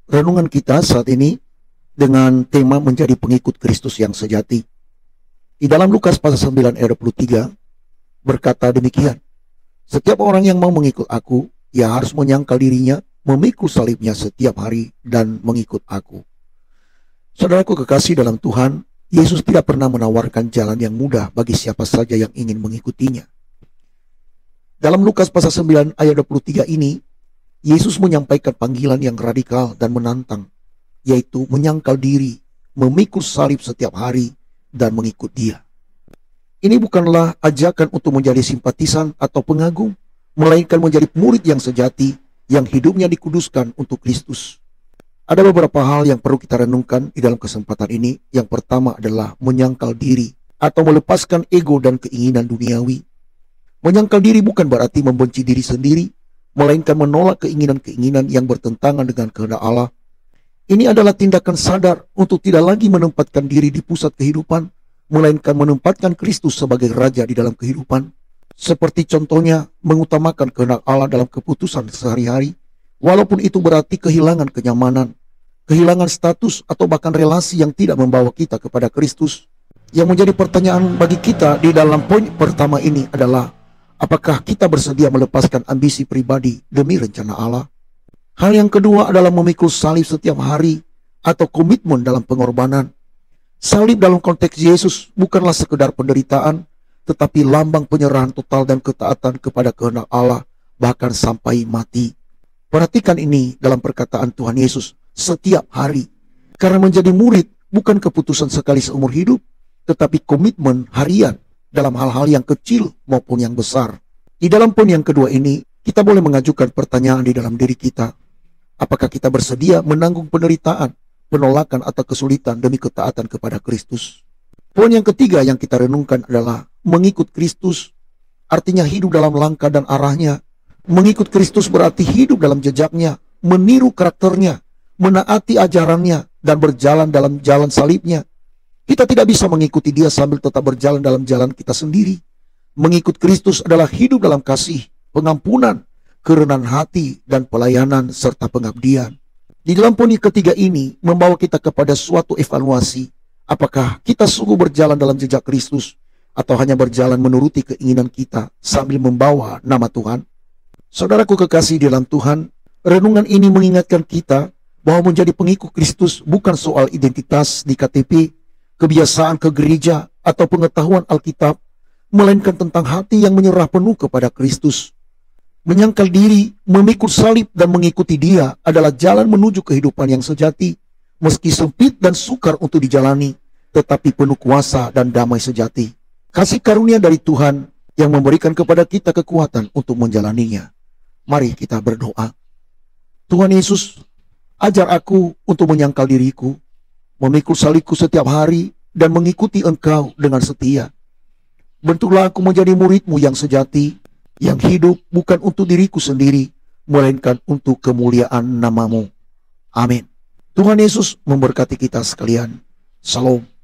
renungan kita saat ini dengan tema menjadi pengikut Kristus yang sejati. Di dalam Lukas pasal 9 ayat 23 berkata demikian, setiap orang yang mau mengikut aku, ia harus menyangkal dirinya, memikul salibnya setiap hari dan mengikut aku. Saudaraku kekasih dalam Tuhan, Yesus tidak pernah menawarkan jalan yang mudah bagi siapa saja yang ingin mengikutinya. Dalam Lukas pasal 9 ayat 23 ini, Yesus menyampaikan panggilan yang radikal dan menantang, yaitu menyangkal diri, memikul salib setiap hari, dan mengikut Dia. Ini bukanlah ajakan untuk menjadi simpatisan atau pengagum, melainkan menjadi murid yang sejati, yang hidupnya dikuduskan untuk Kristus. Ada beberapa hal yang perlu kita renungkan di dalam kesempatan ini. Yang pertama adalah menyangkal diri, atau melepaskan ego dan keinginan duniawi. Menyangkal diri bukan berarti membenci diri sendiri, melainkan menolak keinginan-keinginan yang bertentangan dengan kehendak Allah. Ini adalah tindakan sadar untuk tidak lagi menempatkan diri di pusat kehidupan, melainkan menempatkan Kristus sebagai Raja di dalam kehidupan. Seperti contohnya, mengutamakan kehendak Allah dalam keputusan sehari-hari, walaupun itu berarti kehilangan kenyamanan, kehilangan status, atau bahkan relasi yang tidak membawa kita kepada Kristus. Yang menjadi pertanyaan bagi kita di dalam poin pertama ini adalah, apakah kita bersedia melepaskan ambisi pribadi demi rencana Allah? Hal yang kedua adalah memikul salib setiap hari atau komitmen dalam pengorbanan. Salib dalam konteks Yesus bukanlah sekedar penderitaan, tetapi lambang penyerahan total dan ketaatan kepada kehendak Allah, bahkan sampai mati. Perhatikan ini dalam perkataan Tuhan Yesus, setiap hari. Karena menjadi murid bukan keputusan sekali seumur hidup, tetapi komitmen harian dalam hal-hal yang kecil maupun yang besar. Di dalam poin yang kedua ini, kita boleh mengajukan pertanyaan di dalam diri kita. Apakah kita bersedia menanggung penderitaan, penolakan atau kesulitan demi ketaatan kepada Kristus? Poin yang ketiga yang kita renungkan adalah mengikut Kristus, artinya hidup dalam langkah dan arahnya. Mengikut Kristus berarti hidup dalam jejaknya, meniru karakternya, menaati ajarannya, dan berjalan dalam jalan salibnya. Kita tidak bisa mengikuti Dia sambil tetap berjalan dalam jalan kita sendiri. Mengikut Kristus adalah hidup dalam kasih, pengampunan, kerendahan hati, dan pelayanan serta pengabdian. Di dalam poin ketiga ini membawa kita kepada suatu evaluasi. Apakah kita sungguh berjalan dalam jejak Kristus, atau hanya berjalan menuruti keinginan kita sambil membawa nama Tuhan? Saudaraku kekasih di dalam Tuhan, renungan ini mengingatkan kita bahwa menjadi pengikut Kristus bukan soal identitas di KTP, kebiasaan ke gereja, atau pengetahuan Alkitab, melainkan tentang hati yang menyerah penuh kepada Kristus. Menyangkal diri, memikul salib, dan mengikuti Dia adalah jalan menuju kehidupan yang sejati, meski sempit dan sukar untuk dijalani, tetapi penuh kuasa dan damai sejati. Kasih karunia dari Tuhan yang memberikan kepada kita kekuatan untuk menjalaninya. Mari kita berdoa. Tuhan Yesus, ajar aku untuk menyangkal diriku, memikul salibku setiap hari, dan mengikuti Engkau dengan setia. Bentuklah aku menjadi murid-Mu yang sejati, yang hidup bukan untuk diriku sendiri, melainkan untuk kemuliaan nama-Mu. Amin. Tuhan Yesus memberkati kita sekalian. Shalom.